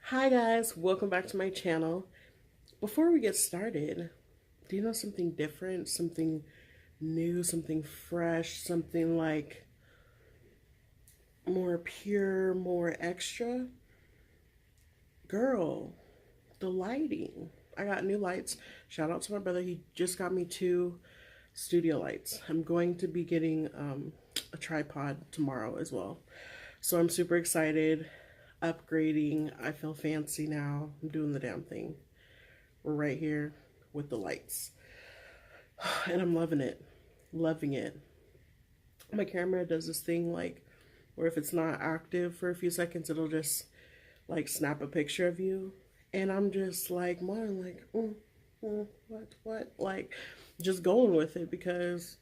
Hi guys, welcome back to my channel. Before we get started, do you know something different, something new, something fresh, something like more pure, more extra? Girl, the lighting. I got new lights. Shout out to my brother. He just got me two studio lights. I'm going to be getting a tripod tomorrow as well. So I'm super excited. Upgrading. I feel fancy now. I'm doing the damn thing. We're right here with the lights. And I'm loving it. Loving it. My camera does this thing like where if it's not active for a few seconds, it'll just like snap a picture of you. And I'm just like, mine, like, what? Like, just going with it because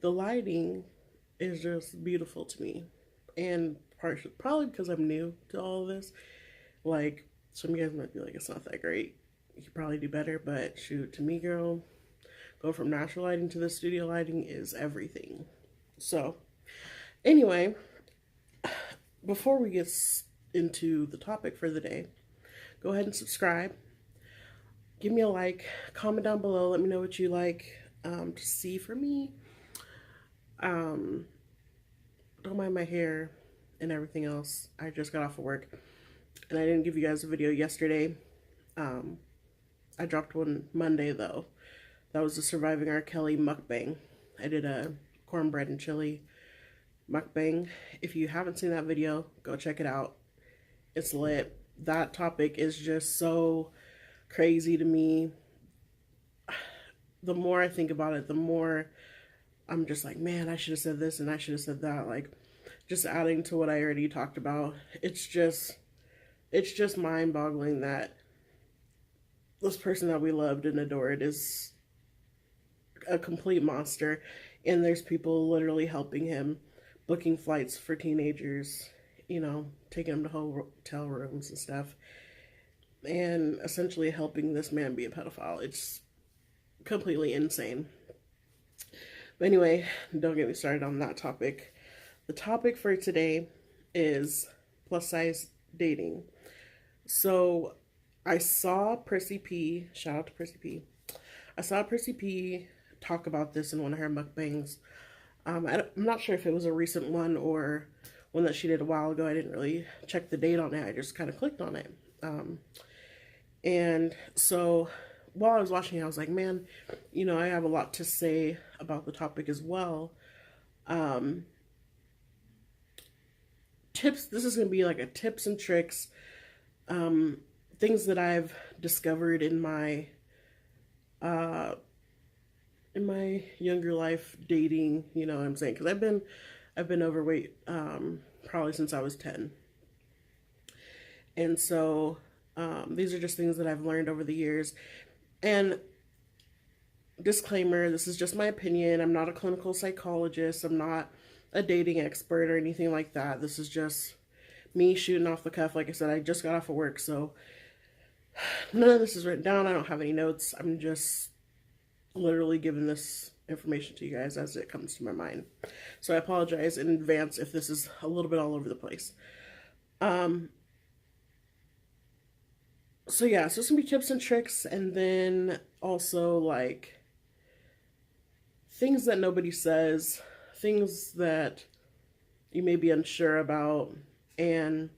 the lighting is just beautiful to me. And partially, probably because I'm new to all of this. Like, some of you guys might be like, it's not that great. You could probably do better, but shoot, to me, girl, go from natural lighting to the studio lighting is everything. So, anyway, before we get into the topic for the day, go ahead and subscribe. Give me a like, comment down below, let me know what you like to see for me. Um, don't mind my hair and everything else. I just got off of work and I didn't give you guys a video yesterday. I dropped one Monday though. That was the Surviving R. Kelly mukbang. I did a cornbread and chili mukbang. If you haven't seen that video, go check it out. It's lit. That topic is just so crazy to me. The more I think about it, the more I'm just like, man, I should have said this and I should have said that. Like, just adding to what I already talked about. It's just mind-boggling that this person that we loved and adored is a complete monster, and there's people literally helping him, booking flights for teenagers, you know, taking them to hotel rooms and stuff, and essentially helping this man be a pedophile. It's completely insane. But anyway, don't get me started on that topic. The topic for today is plus size dating. So I saw Prissy P, shout out to Prissy P. I saw Prissy P talk about this in one of her mukbangs. I'm not sure if it was a recent one or one that she did a while ago. I didn't really check the date on it. I just kind of clicked on it. And so while I was watching it, I was like, man, you know, I have a lot to say about the topic as well. Tips, this is going to be like a tips and tricks, things that I've discovered in my younger life dating, you know what I'm saying? Because I've been overweight probably since I was 10. And so these are just things that I've learned over the years. And disclaimer, this is just my opinion. I'm not a clinical psychologist. I'm not a dating expert or anything like that. This is just me shooting off the cuff. Like I said, I just got off of work, so none of this is written down. I don't have any notes. I'm just literally giving this information to you guys as it comes to my mind. So I apologize in advance if this is a little bit all over the place. So yeah, so it's gonna be tips and tricks, and then also like things that nobody says, things that you may be unsure about, and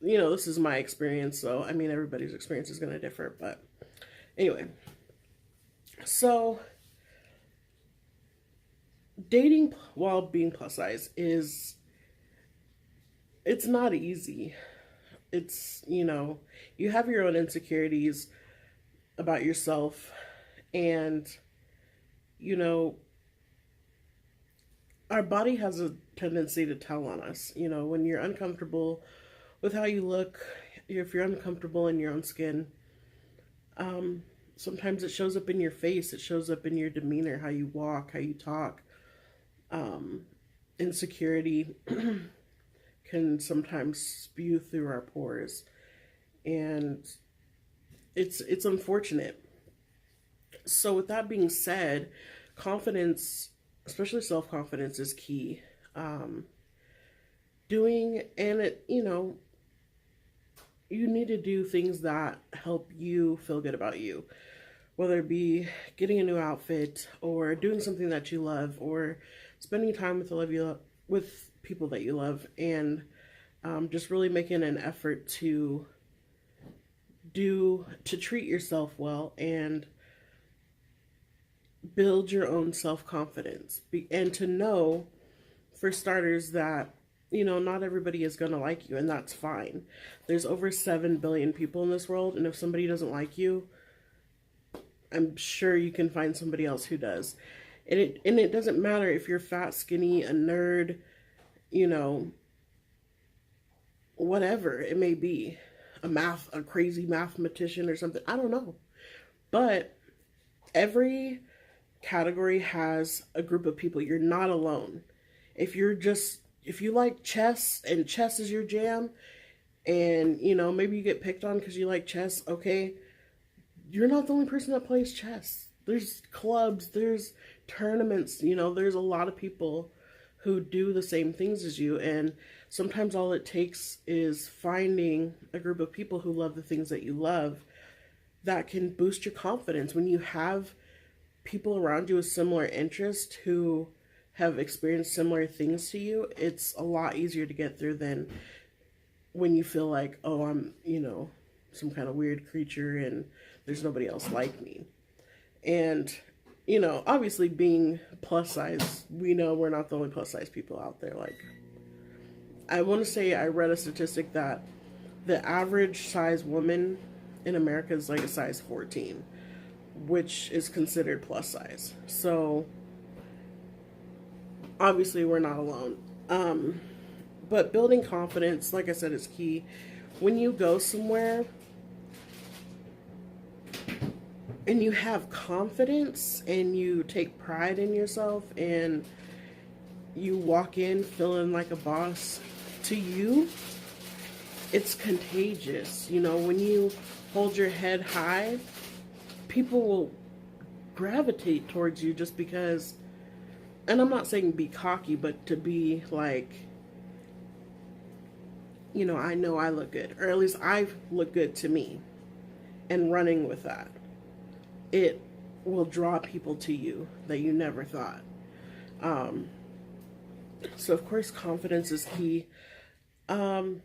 you know, this is my experience, so I mean everybody's experience is gonna differ, but anyway. So dating while being plus size it's not easy. It's, you know, you have your own insecurities about yourself, and you know, our body has a tendency to tell on us. You know, when you're uncomfortable with how you look, if you're uncomfortable in your own skin, sometimes it shows up in your face, it shows up in your demeanor, how you walk, how you talk. Insecurity can sometimes spew through our pores, and it's unfortunate. So with that being said, confidence, especially self-confidence, is key. Doing, and it, you know, you need to do things that help you feel good about you, whether it be getting a new outfit or doing something that you love or spending time with with people that you love, and just really making an effort to treat yourself well and build your own self-confidence, and to know, for starters, that not everybody is going to like you, and that's fine. There's over 7 billion people in this world, and if somebody doesn't like you, I'm sure you can find somebody else who does. And it doesn't matter if you're fat, skinny, a nerd, you know, whatever it may be, a crazy mathematician or something. I don't know. But every category has a group of people. You're not alone. If you like chess and chess is your jam, and maybe you get picked on because you like chess, okay, you're not the only person that plays chess. There's clubs, there's tournaments, there's a lot of people who do the same things as you, and sometimes all it takes is finding a group of people who love the things that you love that can boost your confidence. When you have people around you with similar interests who have experienced similar things to you, it's a lot easier to get through than when you feel like, oh, I'm, some kind of weird creature and there's nobody else like me. And, obviously being plus size, we know we're not the only plus size people out there. Like, I want to say I read a statistic that the average size woman in America is like a size 14, which is considered plus size. So, obviously we're not alone. But building confidence, like I said, is key. When you go somewhere and you have confidence and you take pride in yourself and you walk in feeling like a boss, to you, it's contagious. When you hold your head high, people will gravitate towards you just because, and I'm not saying be cocky, but to be like, I know I look good, or at least I look good to me, and running with that, it will draw people to you that you never thought. So of course confidence is key. And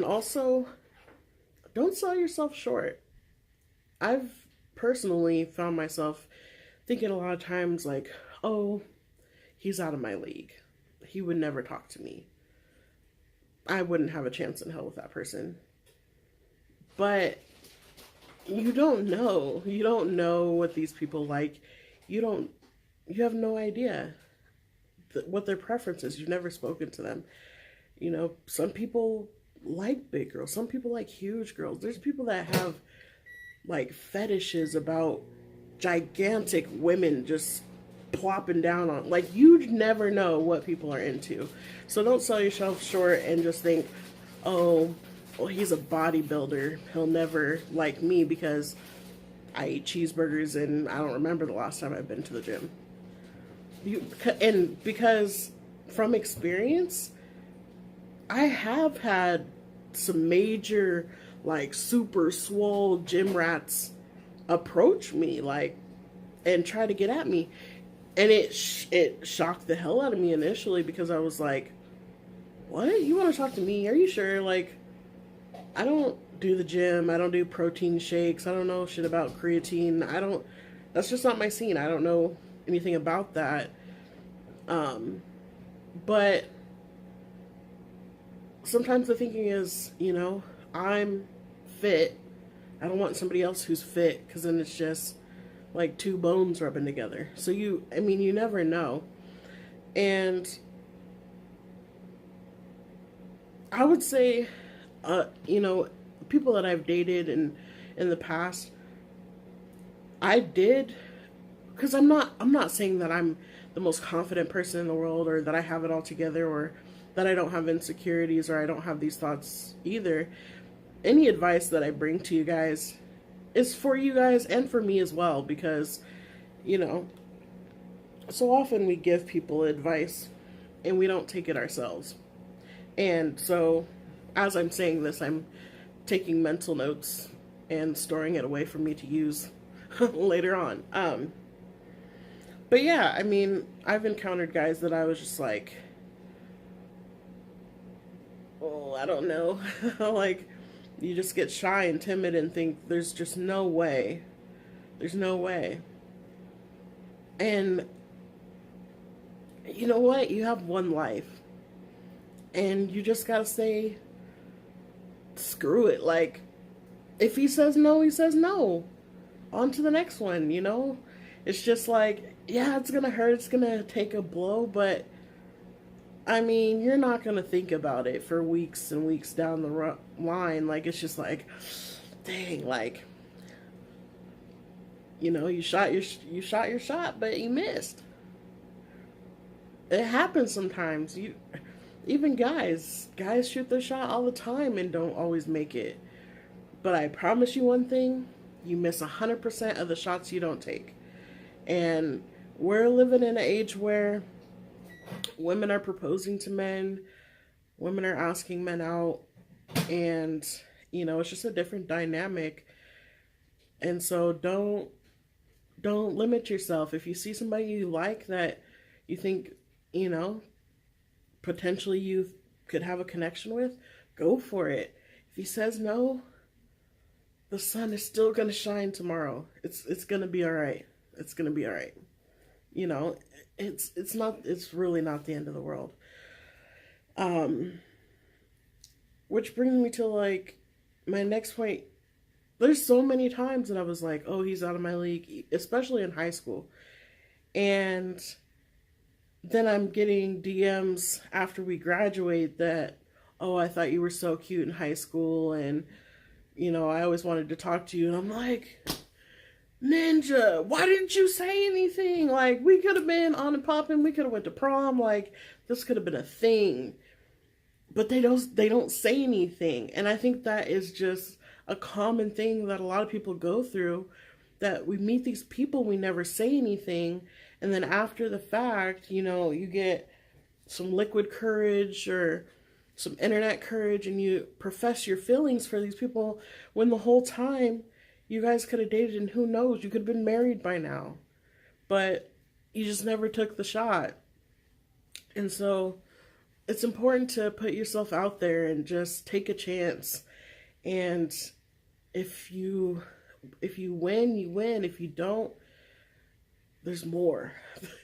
also, don't sell yourself short. I've personally found myself thinking a lot of times like, oh, he's out of my league. He would never talk to me. I wouldn't have a chance in hell with that person. But you don't know. You don't know what these people like. You have no idea what their preference is. You've never spoken to them. Some people like big girls. Some people like huge girls. There's people that have like fetishes about gigantic women just plopping down on. Like, you never know what people are into. So don't sell yourself short and just think, oh, well, he's a bodybuilder, he'll never like me because I eat cheeseburgers and I don't remember the last time I've been to the gym. And because from experience, I have had some major, like, super swole gym rats approach me, like, and try to get at me. And it shocked the hell out of me initially, because I was like, what? You want to talk to me? Are you sure? Like, I don't do the gym. I don't do protein shakes. I don't know shit about creatine. That's just not my scene. I don't know anything about that. But sometimes the thinking is, I'm fit. I don't want somebody else who's fit, because then it's just like two bones rubbing together. So you never know. And I would say, people that I've dated in the past, I did, because I'm not saying that I'm the most confident person in the world, or that I have it all together, or that I don't have insecurities, or I don't have these thoughts either. Any advice that I bring to you guys is for you guys and for me as well, because, so often we give people advice and we don't take it ourselves. And so as I'm saying this, I'm taking mental notes and storing it away for me to use later on. But yeah, I mean, I've encountered guys that I was just like, oh, I don't know. Like, you just get shy and timid and think there's just no way. There's no way. And you know what? You have one life. And you just gotta say, screw it. Like, if he says no, he says no. On to the next one, you know? It's just like, yeah, it's gonna hurt, it's gonna take a blow, but I mean, you're not gonna think about it for weeks and weeks down the line. Like, it's just like, dang, like, you know, you shot your shot, but you missed. It happens sometimes. Even guys shoot their shot all the time and don't always make it. But I promise you one thing, you miss 100% of the shots you don't take. And we're living in an age where women are proposing to men, women are asking men out, and you know, it's just a different dynamic. And so don't limit yourself. If you see somebody you like that you think, you know, potentially you could have a connection with, go for it. If he says no, the sun is still going to shine tomorrow. It's going to be all right. It's going to be all right. You know, it's really not the end of the world. Which brings me to like my next point. There's so many times that I was like, oh, he's out of my league, especially in high school. And then I'm getting DMs after we graduate that, oh, I thought you were so cute in high school, and you know, I always wanted to talk to you. And I'm like, Ninja, why didn't you say anything? Like, we could have been on and popping, we could have went to prom, like this could have been a thing. But they don't say anything. And I think that is just a common thing that a lot of people go through, that we meet these people, we never say anything, and then after the fact, you know, you get some liquid courage or some internet courage and you profess your feelings for these people when the whole time you guys could have dated, and who knows, you could have been married by now. But you just never took the shot. And so it's important to put yourself out there and just take a chance. And if you win, you win. If you don't, there's more.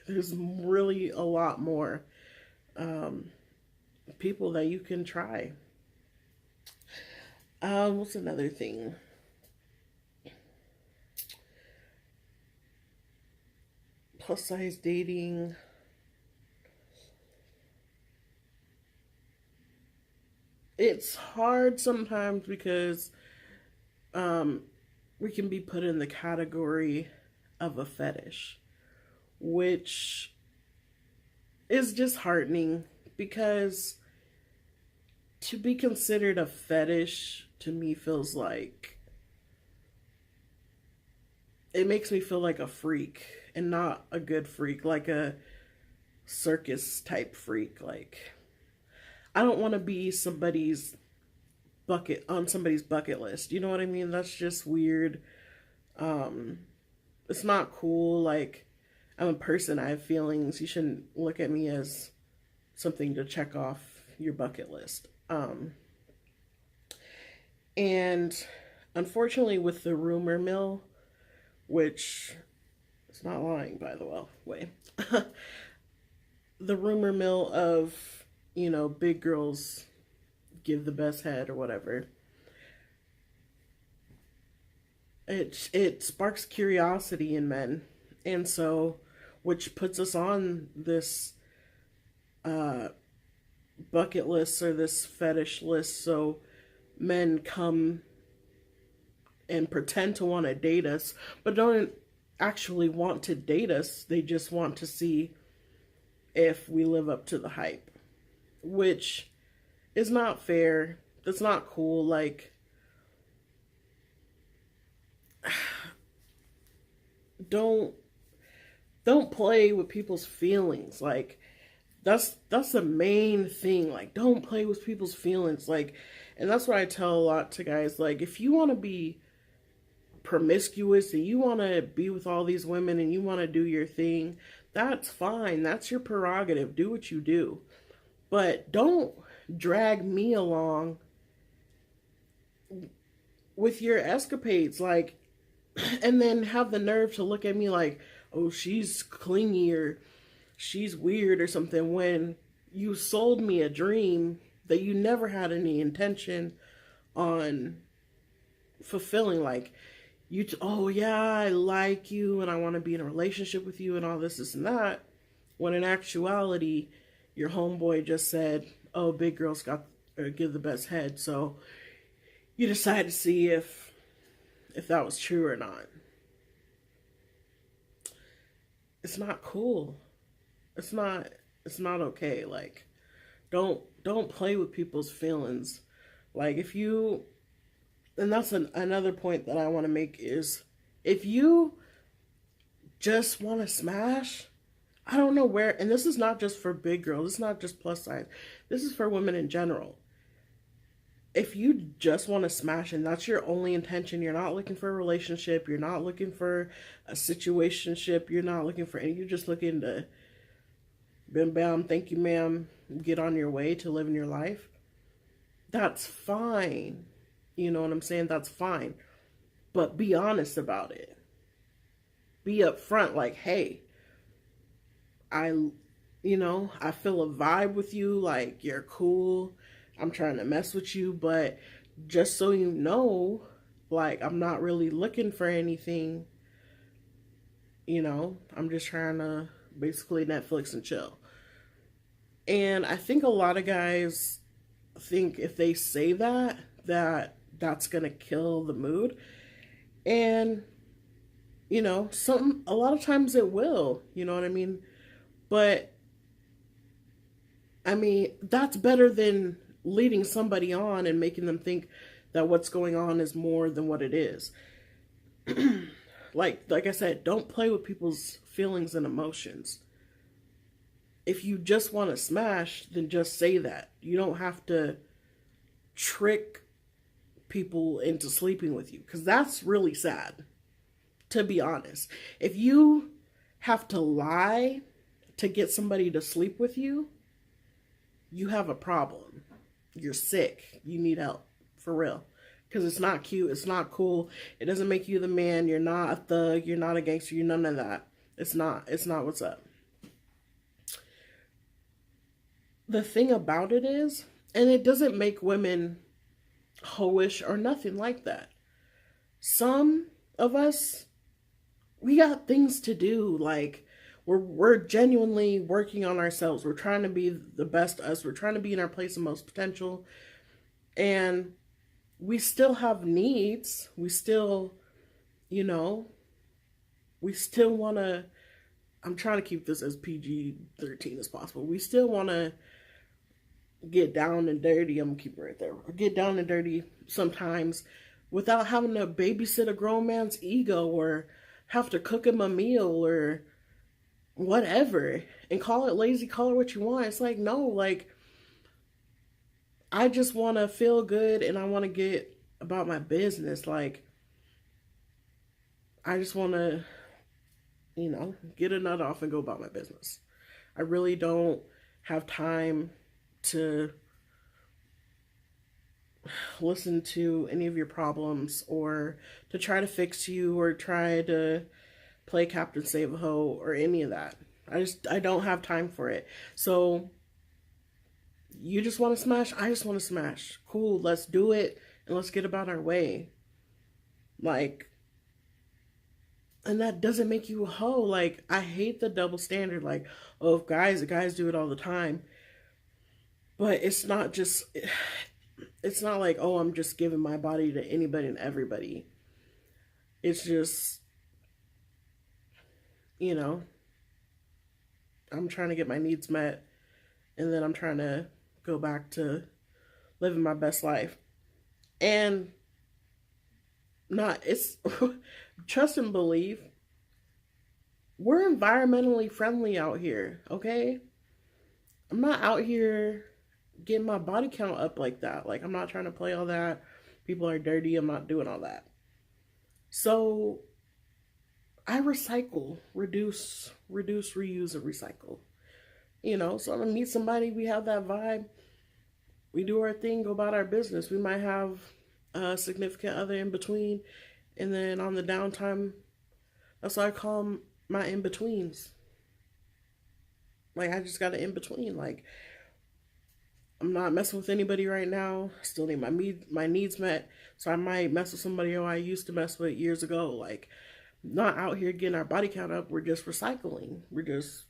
There's really a lot more people that you can try. What's another thing? Plus size dating. It's hard sometimes because we can be put in the category of a fetish, which is disheartening, because to be considered a fetish to me feels like, it makes me feel like a freak, and not a good freak, like a circus type freak. Like, I don't want to be somebody's somebody's bucket list. You know what I mean? That's just weird. It's not cool. Like, I'm a person, I have feelings. You shouldn't look at me as something to check off your bucket list. And unfortunately, with the rumor mill, which it's not lying, by the way, the rumor mill of, you know, big girls give the best head or whatever, it sparks curiosity in men, and so, which puts us on this bucket list, or this fetish list. So men come and pretend to want to date us, but don't actually want to date us. They just want to see if we live up to the hype, which is not fair. That's not cool. Like, don't play with people's feelings. Like, that's the main thing. Like, don't play with people's feelings. Like, And that's what I tell a lot to guys. Like, if you want to be promiscuous and you want to be with all these women and you want to do your thing, that's fine. That's your prerogative. Do what you do. But don't drag me along with your escapades. Like, and then have the nerve to look at me like, oh, she's clingy or she's weird or something, when you sold me a dream that you never had any intention on fulfilling. Like, oh yeah, I like you and I want to be in a relationship with you and all this and that, when in actuality your homeboy just said, oh, big girls got or give the best head. So you decide to see if that was true or not. It's not cool. It's not okay. Like, don't play with people's feelings. Like, if you, and that's another point that I want to make is, if you just want to smash, I don't know where, and this is not just for big girls, it's not just plus size, this is for women in general. If you just want to smash and that's your only intention, you're not looking for a relationship, you're not looking for a situationship, you're not looking for any, you're just looking to bam bam, thank you ma'am, get on your way to living your life, that's fine. You know what I'm saying? That's fine. But be honest about it. Be upfront, like, hey, I feel a vibe with you, like, you're cool, I'm trying to mess with you, but just so you know, like, I'm not really looking for anything, I'm just trying to basically Netflix and chill. And I think a lot of guys think if they say that's gonna kill the mood. And, a lot of times it will, you know what I mean? But, I mean, that's better than leading somebody on and making them think that what's going on is more than what it is. Like I said, don't play with people's feelings and emotions. If you just want to smash, then just say that. You don't have to trick people into sleeping with you, because that's really sad, to be honest. If you have to lie to get somebody to sleep with you, you have a problem. You're sick. You need help, for real. Because it's not cute. It's not cool. It doesn't make you the man. You're not a thug. You're not a gangster. You're none of that. It's not what's up. The thing about it is, and it doesn't make women hoish or nothing like that. Some of us, we got things to do. Like, we're genuinely working on ourselves. We're trying to be the best us. We're trying to be in our place of most potential. And we still have needs. We still, we still want to, I'm trying to keep this as PG-13 as possible. We still want to get down and dirty. I'm going to keep it right there. Get down and dirty sometimes without having to babysit a grown man's ego or have to cook him a meal or whatever, and call it lazy, call it what you want. It's like, no, like, I just want to feel good and I want to get about my business. Like, I just want to, get a nut off and go about my business. I really don't have time to listen to any of your problems or to try to fix you or try to play Captain Save a Ho or any of that. I don't have time for it. So you just want to smash? I just want to smash. Cool, let's do it and let's get about our way. Like, and that doesn't make you a hoe. Like, I hate the double standard. Like, oh, if guys do it all the time. But it's not just, it's not like, oh, I'm just giving my body to anybody and everybody. It's just, I'm trying to get my needs met, and then I'm trying to go back to living my best life. And trust and believe, we're environmentally friendly out here, okay? I'm not out here getting my body count up like that. Like, I'm not trying to play all that. People are dirty. I'm not doing all that. So I recycle, reuse, and recycle. You know, so I'm gonna meet somebody, we have that vibe, we do our thing, go about our business. We might have a significant other in between, and then on the downtime, that's what I call them, my in betweens. Like, I just got an in between. Like, I'm not messing with anybody right now. Still need my needs met. So I might mess with somebody who I used to mess with years ago. Like, not out here getting our body count up. We're just recycling. We're just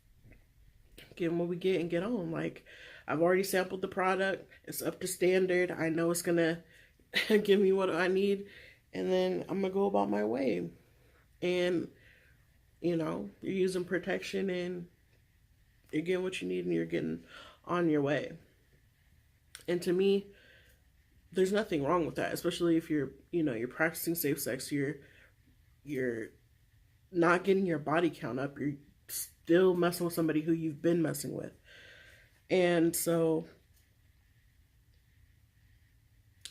getting what we get and get on. Like, I've already sampled the product. It's up to standard. I know it's gonna give me what I need, and then I'm gonna go about my way. And you know, you're using protection, and you're getting what you need, and you're getting on your way. And to me, there's nothing wrong with that, especially if you're practicing safe sex. You're not getting your body count up. You're still messing with somebody who you've been messing with. And so,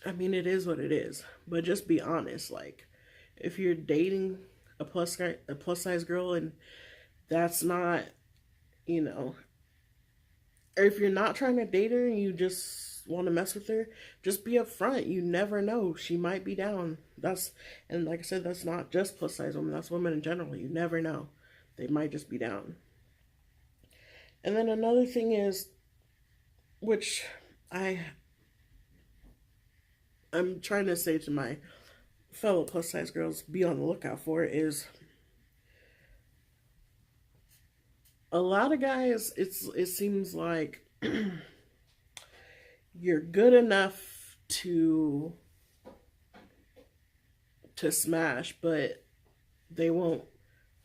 I mean, it is what it is. But just be honest. Like, if you're dating a plus size girl, and that's not, you know, or if you're not trying to date her and you just want to mess with her, just be upfront. You never know, she might be down. And like I said, that's not just plus size women, that's women in general. You never know, they might just be down. And then another thing is, which I'm trying to say to my fellow plus size girls, be on the lookout for, is a lot of guys, it seems like you're good enough to smash, but they won't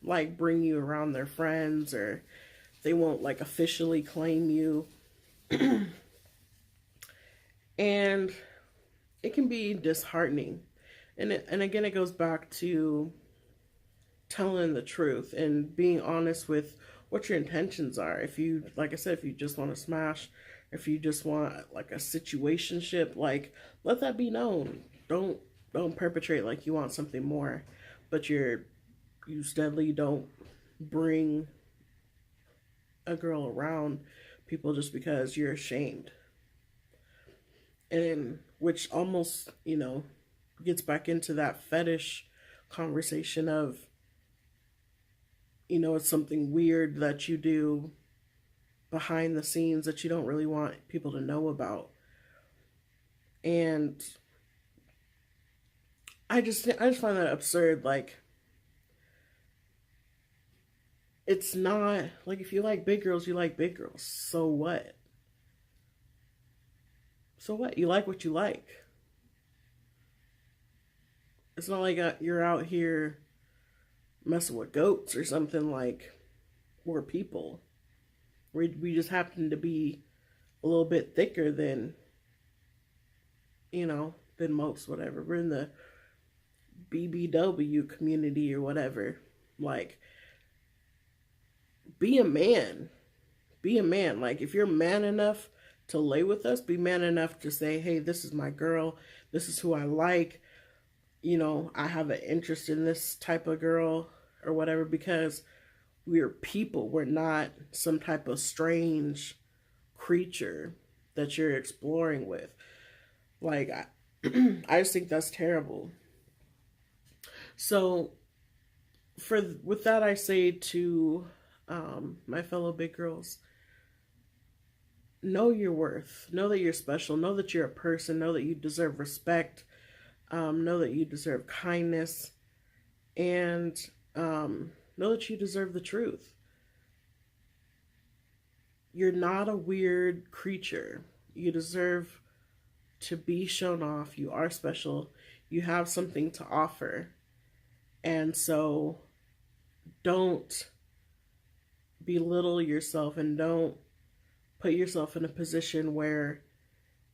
like bring you around their friends, or they won't like officially claim you. And it can be disheartening. And again, it goes back to telling the truth and being honest with what your intentions are. If you, like I said, if you just want to smash, if you just want like a situationship, like, let that be known. Don't perpetrate like you want something more, but you steadily don't bring a girl around people just because you're ashamed. And which almost, gets back into that fetish conversation of, it's something weird that you do behind the scenes that you don't really want people to know about. And I just find that absurd. Like, it's not like, if you like big girls, you like big girls. So what? So what? You like what you like. It's not like you're out here messing with goats or something. Like, we're people. We just happen to be a little bit thicker than most, whatever. We're in the BBW community or whatever. Like, be a man. Be a man. Like, if you're man enough to lay with us, be man enough to say, hey, this is my girl. This is who I like. I have an interest in this type of girl or whatever, because we're people. We're not some type of strange creature that you're exploring with. Like, I just think that's terrible. So with that, I say to my fellow big girls, know your worth. Know that you're special. Know that you're a person. Know that you deserve respect. Know that you deserve kindness. And know that you deserve the truth. You're not a weird creature. You deserve to be shown off. You are special. You have something to offer. And so don't belittle yourself, and don't put yourself in a position where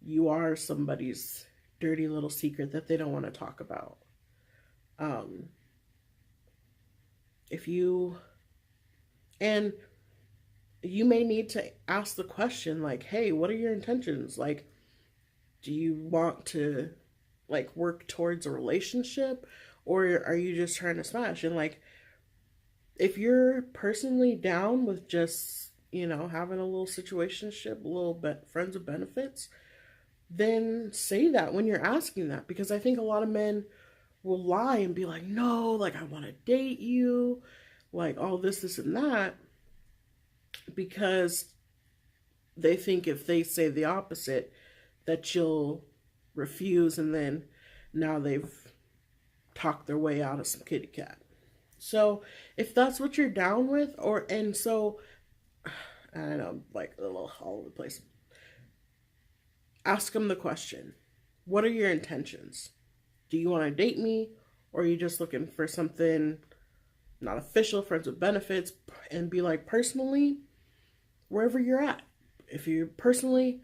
you are somebody's dirty little secret that they don't want to talk about. And you may need to ask the question, like, hey, what are your intentions? Like, do you want to, like, work towards a relationship, or are you just trying to smash? And, like, if you're personally down with just, having a little situationship, a little bit friends with benefits, then say that when you're asking that, because I think a lot of men will lie and be like, no, like, I want to date you, like, all this and that, because they think if they say the opposite, that you'll refuse, and then now they've talked their way out of some kitty cat. So if that's what you're down with, and so I don't know, like a little all over the place, ask them the question: what are your intentions? Do you want to date me, or are you just looking for something not official, friends with benefits? And be like, personally, wherever you're at. If you're personally,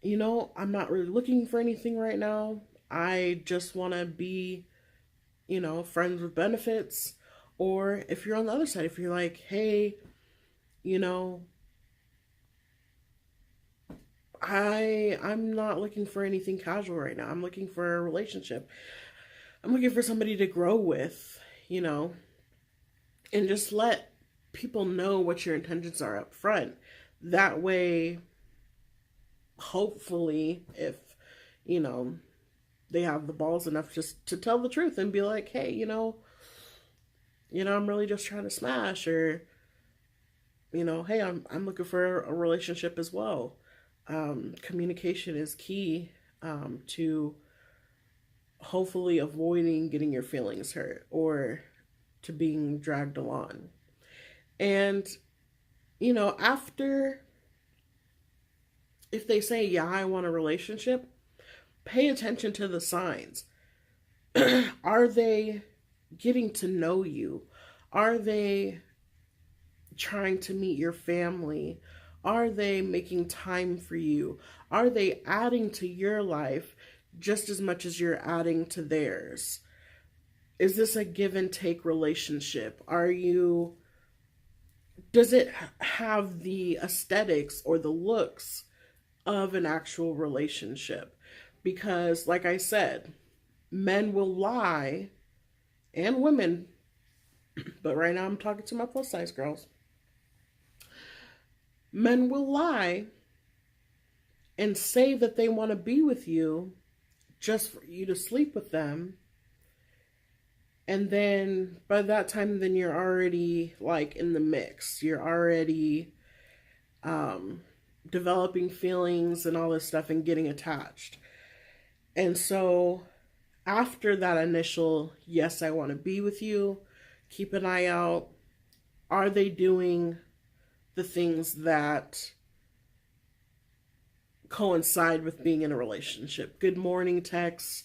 I'm not really looking for anything right now. I just want to be, friends with benefits. Or if you're on the other side, if you're like, hey, you know, I'm not looking for anything casual right now. I'm looking for a relationship. I'm looking for somebody to grow with, and just let people know what your intentions are up front. That way, hopefully, if, they have the balls enough just to tell the truth and be like, hey, I'm really just trying to smash, or, hey, I'm looking for a relationship as well. Communication is key to hopefully avoiding getting your feelings hurt or to being dragged along. And, after, if they say, yeah, I want a relationship, pay attention to the signs. Are they getting to know you? Are they trying to meet your family? Are they making time for you? Are they adding to your life just as much as you're adding to theirs? Is this a give and take relationship? Does it have the aesthetics or the looks of an actual relationship? Because, like I said, men will lie, and women, but right now I'm talking to my plus size girls. Men will lie and say that they want to be with you just for you to sleep with them. And then by that time, then you're already like in the mix. You're already developing feelings and all this stuff and getting attached. And so after that initial, yes, I want to be with you, keep an eye out. Are they doing the things that coincide with being in a relationship? Good morning texts,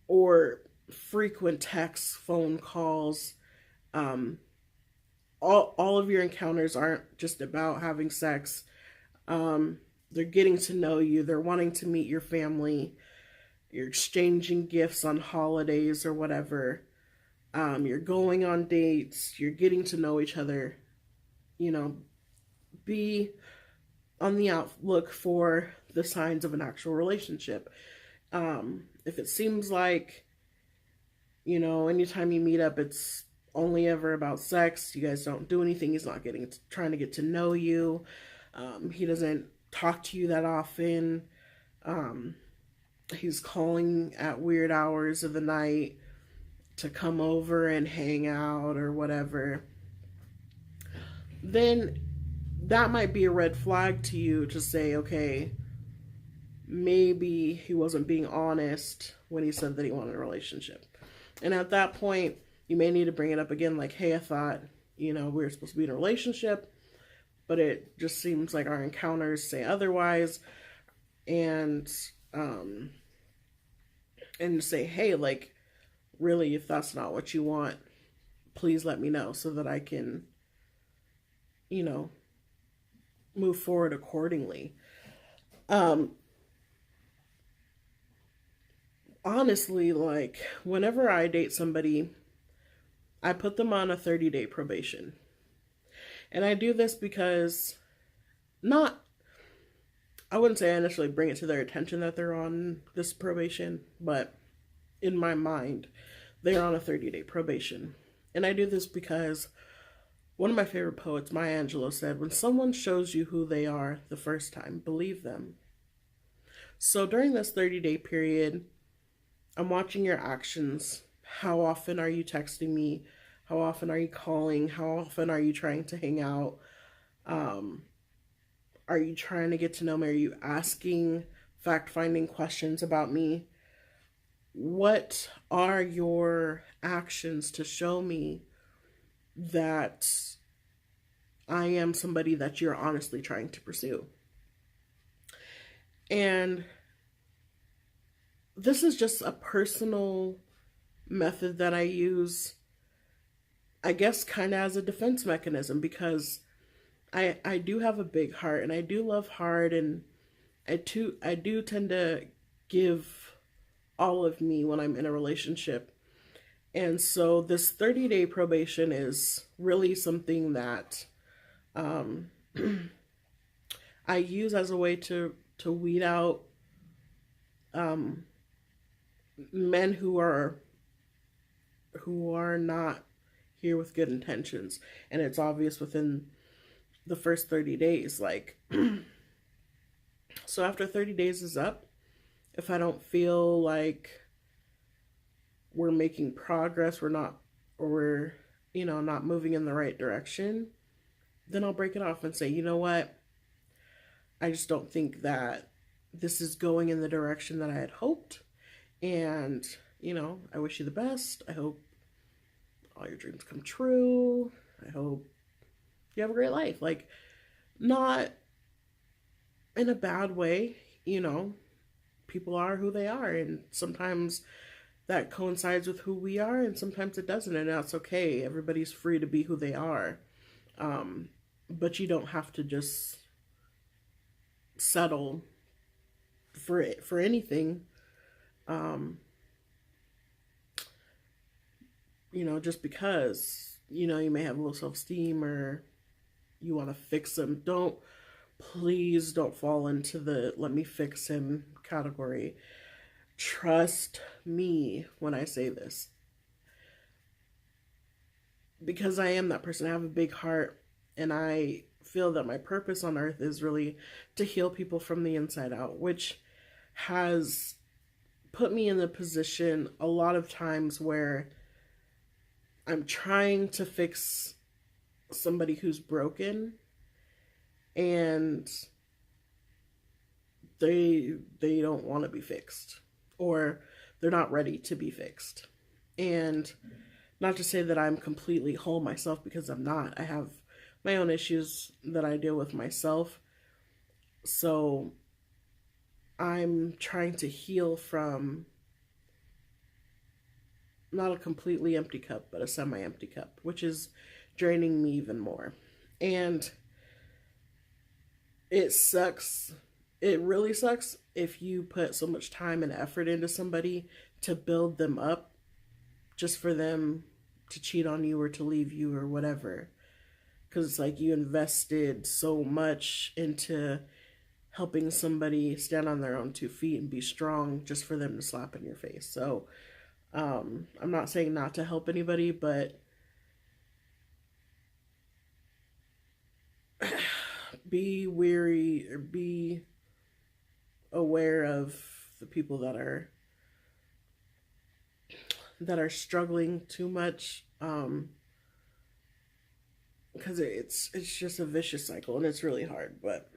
or frequent texts, phone calls. All of your encounters aren't just about having sex. They're getting to know you. They're wanting to meet your family. You're exchanging gifts on holidays or whatever. You're going on dates. You're getting to know each other. Be on the outlook for the signs of an actual relationship. If it seems like, anytime you meet up, it's only ever about sex, you guys don't do anything, he's not trying to get to know you, he doesn't talk to you that often, he's calling at weird hours of the night to come over and hang out or whatever, then that might be a red flag to you to say, okay, maybe he wasn't being honest when he said that he wanted a relationship. And at that point, you may need to bring it up again, like, hey, I thought, we were supposed to be in a relationship, but it just seems like our encounters say otherwise. And say, hey, like, really, if that's not what you want, please let me know so that I can, move forward accordingly. Honestly, like, whenever I date somebody, I put them on a 30-day probation. And I do this because not, I wouldn't say I initially bring it to their attention that they're on this probation, but in my mind, they're on a 30-day probation. And I do this because one of my favorite poets, Maya Angelou, said, when someone shows you who they are the first time, believe them. So during this 30-day period, I'm watching your actions. How often are you texting me? How often are you calling? How often are you trying to hang out? Um, are you trying to get to know me? Are you asking fact finding questions about me? What are your actions to show me that I am somebody that you're honestly trying to pursue? And this is just a personal method that I use, I guess, kind of as a defense mechanism, because I do have a big heart and I do love hard, and I do tend to give all of me when I'm in a relationship. And so this 30-day probation is really something that um, I use as a way to weed out um, men who are not here with good intentions. And it's obvious within the first 30 days. Like, so after 30 days is up, if I don't feel like we're making progress, we're not moving in the right direction, then I'll break it off and say, you know what? I just don't think that this is going in the direction that I had hoped. And, I wish you the best. I hope all your dreams come true. I hope you have a great life. Like, not in a bad way, people are who they are. And sometimes that coincides with who we are, and sometimes it doesn't. And that's okay. Everybody's free to be who they are. But you don't have to just settle for anything. Just because, you may have low self-esteem or you want to fix them. Please don't fall into the let me fix him category. Trust me when I say this, because I am that person. I have a big heart, and I feel that my purpose on earth is really to heal people from the inside out, which has put me in the position a lot of times where I'm trying to fix somebody who's broken, and they don't want to be fixed, or they're not ready to be fixed. And not to say that I'm completely whole myself, because I'm not. I have my own issues that I deal with myself. So I'm trying to heal from not a completely empty cup, but a semi-empty cup, which is draining me even more. And it sucks. It really sucks if you put so much time and effort into somebody to build them up just for them to cheat on you or to leave you or whatever. Because it's like you invested so much into helping somebody stand on their own 2 feet and be strong just for them to slap in your face. So I'm not saying not to help anybody, but be weary or be aware of the people that are struggling too much, because it's just a vicious cycle, and it's really hard. But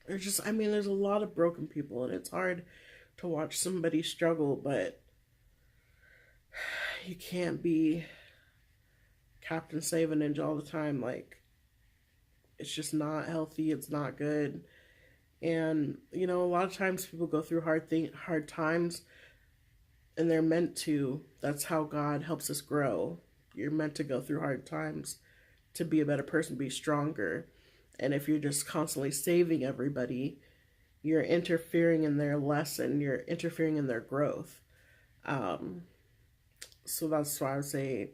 there's a lot of broken people, and it's hard to watch somebody struggle, but you can't be Captain Save a Ninja all the time. Like, it's just not healthy. It's not good. And, a lot of times people go through hard times, and they're meant to. That's how God helps us grow. You're meant to go through hard times to be a better person, be stronger. And if you're just constantly saving everybody, you're interfering in their lesson, you're interfering in their growth. So that's why I would say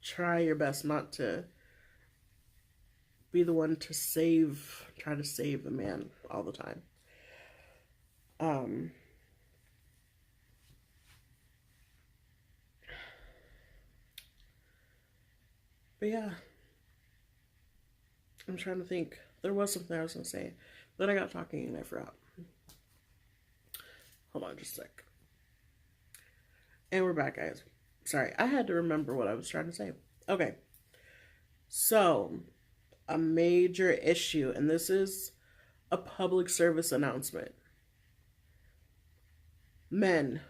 try your best not to be the one to try to save the man all the time. Um, but yeah, I'm trying to think. There was something I was going to say. Then I got talking and I forgot. Hold on just a sec. And we're back, guys. Sorry, I had to remember what I was trying to say. Okay. So, a major issue, and this is a public service announcement. Men,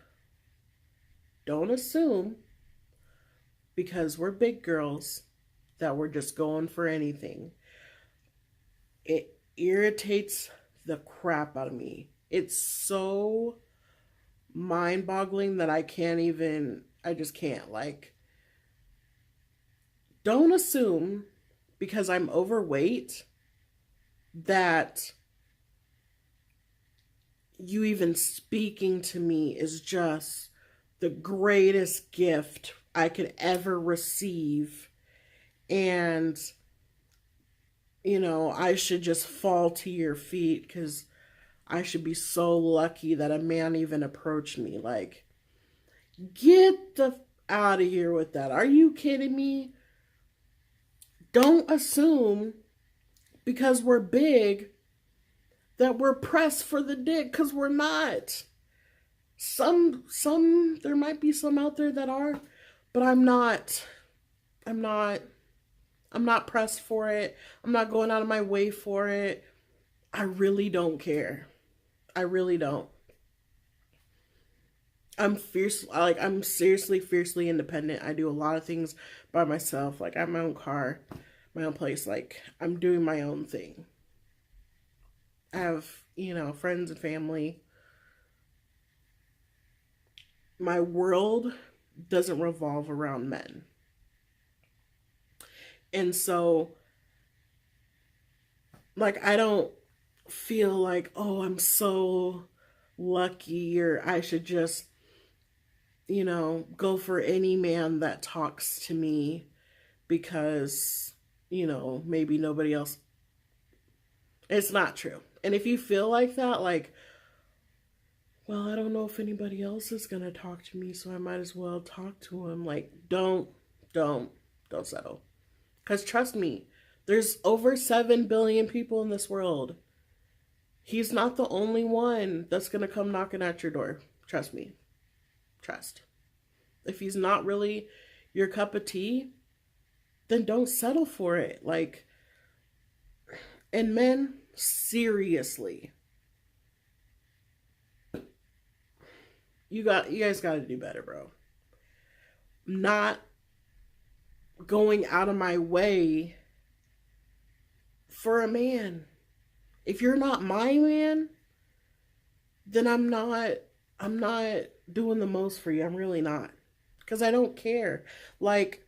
don't assume because we're big girls that we're just going for anything. It irritates the crap out of me. It's so mind-boggling that I just can't. Like, don't assume because I'm overweight that you even speaking to me is just the greatest gift I could ever receive. And, I should just fall to your feet because I should be so lucky that a man even approached me. Like, get the out of here with that. Are you kidding me? Don't assume because we're big that we're pressed for the dick, because we're not. There might be some out there that are, but I'm not pressed for it. I'm not going out of my way for it. I really don't care. I really don't. I'm seriously fiercely independent. I do a lot of things by myself. Like, I have my own car, my own place. Like, I'm doing my own thing. I have, friends and family. My world doesn't revolve around men. And so, like, I don't feel like, oh, I'm so lucky, or I should just, go for any man that talks to me because, maybe nobody else. It's not true. And if you feel like that, like, well, I don't know if anybody else is going to talk to me, so I might as well talk to him. Like, don't settle. Because trust me, there's over 7 billion people in this world. He's not the only one that's going to come knocking at your door. Trust me. Trust. If he's not really your cup of tea, then don't settle for it. Like, and men, seriously, you guys got to do better, bro. Not going out of my way for a man. If you're not my man, then I'm not doing the most for you. I'm really not. Because I don't care. Like,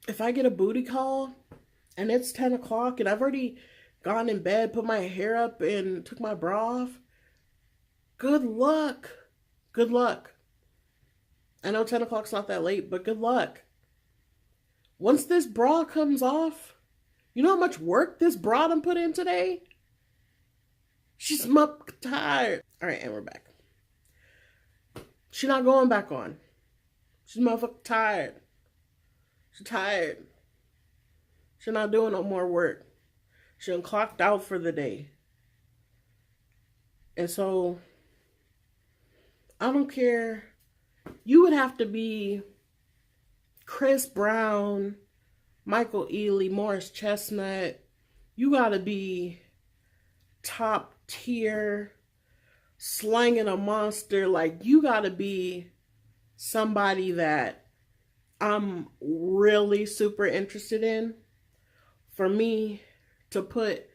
if I get a booty call and it's 10 o'clock and I've already gone in bed, put my hair up, and took my bra off, good luck. Good luck. I know 10 o'clock's not that late, but good luck. Once this bra comes off, you know how much work this bra done put in today? She's tired. All right, and we're back. She's not going back on. She's motherfucking tired. She's tired. She's not doing no more work. She done clocked out for the day. And so, I don't care. You would have to be Chris Brown, Michael Ealy, Morris Chestnut. You gotta be top tier, slanging a monster. Like, you gotta be somebody that I'm really super interested in for me to put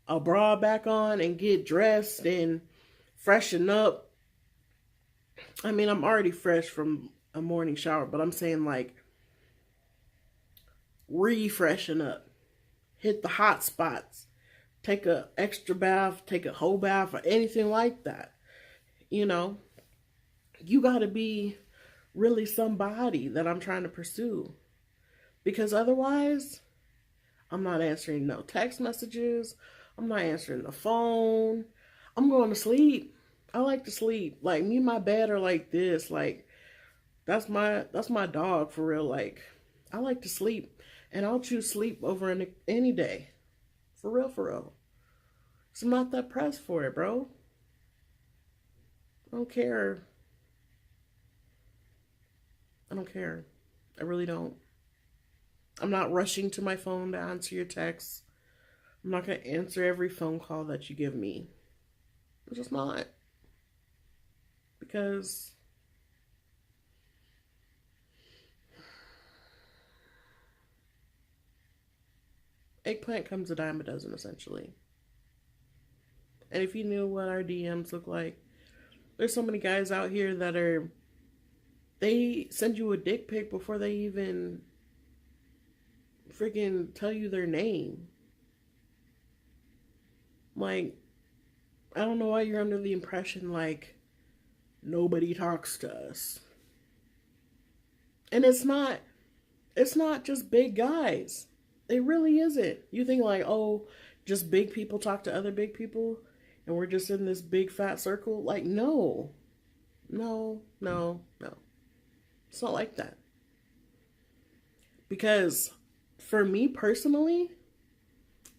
a bra back on and get dressed and freshen up. I mean, I'm already fresh from a morning shower, but I'm saying, like, refreshen up, hit the hot spots, take a extra bath, take a whole bath, or anything like that. You gotta be really somebody that I'm trying to pursue. Because otherwise, I'm not answering no text messages. I'm not answering the phone. I'm going to sleep. I like to sleep. Like, me and my bed are like this. Like, that's my dog for real. Like, I like to sleep, and I'll choose sleep over any day. For real, for real. So I'm not that pressed for it, bro. I don't care. I don't care. I really don't. I'm not rushing to my phone to answer your texts. I'm not going to answer every phone call that you give me. I'm just not. Because eggplant comes a dime a dozen, essentially. And if you knew what our DMs look like, there's so many guys out here that they send you a dick pic before they even freaking tell you their name. Like, I don't know why you're under the impression like nobody talks to us. And it's not just big guys. It really isn't. You think like, oh, just big people talk to other big people and we're just in this big fat circle? Like, no. No, no, no. It's not like that. Because for me personally,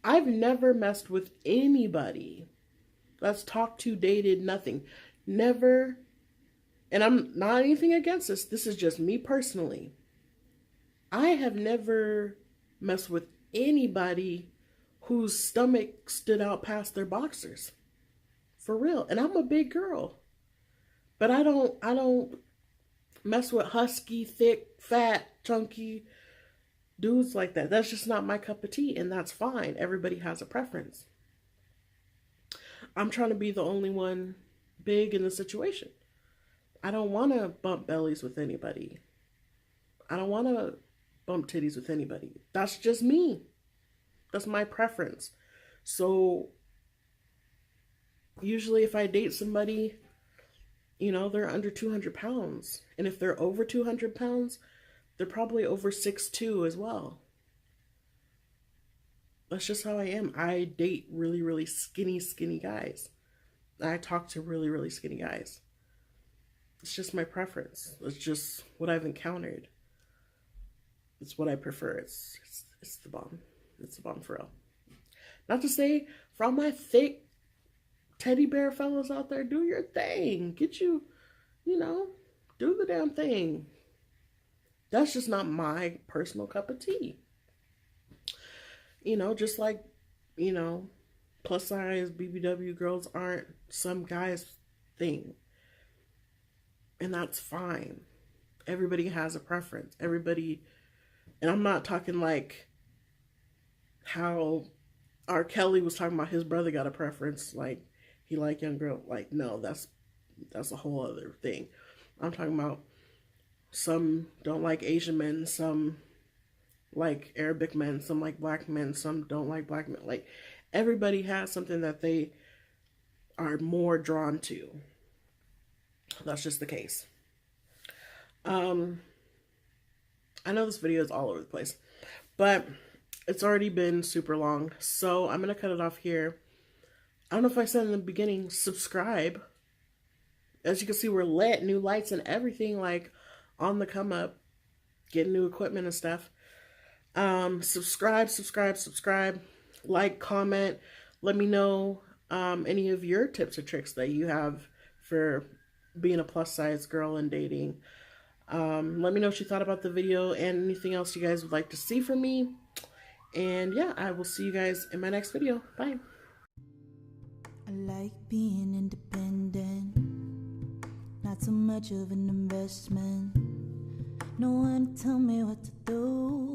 I've never messed with anybody that's talked to, dated, nothing. Never. And I'm not anything against this. This is just me personally. I have never messed with anybody whose stomach stood out past their boxers. For real. And I'm a big girl. But I don't mess with husky, thick, fat, chunky dudes like that. That's just not my cup of tea, and that's fine. Everybody has a preference. I'm trying to be the only one big in the situation. I don't want to bump bellies with anybody. I don't want to bump titties with anybody. That's just me. That's my preference. So usually if I date somebody, you know, they're under 200 pounds. And if they're over 200 pounds, they're probably over 6'2" as well. That's just how I am. I date really, really skinny guys. I talk to really, really skinny guys. It's just my preference. It's just what I've encountered. It's what I prefer. It's the bomb. It's the bomb for real. Not to say, for all my thick teddy bear fellas out there, do your thing. Get you, do the damn thing. That's just not my personal cup of tea. Just like, plus size BBW girls aren't some guy's thing. And that's fine. Everybody has a preference. Everybody, and I'm not talking like how R. Kelly was talking about his brother got a preference, like he liked young girl. Like, no, that's a whole other thing. I'm talking about some don't like Asian men, some like Arabic men, some like black men, some don't like black men. Like, everybody has something that they are more drawn to. That's just the case. I know this video is all over the place, but it's already been super long, so I'm gonna cut it off here. I don't know if I said in the beginning, subscribe. As you can see, we're lit, new lights and everything, like on the come up, getting new equipment and stuff. Subscribe, like, comment, let me know any of your tips or tricks that you have for being a plus size girl and dating. Let me know what you thought about the video and anything else you guys would like to see from me. And yeah, I will see you guys in my next video. Bye. I like being independent, not so much of an investment. No one to tell me what to do.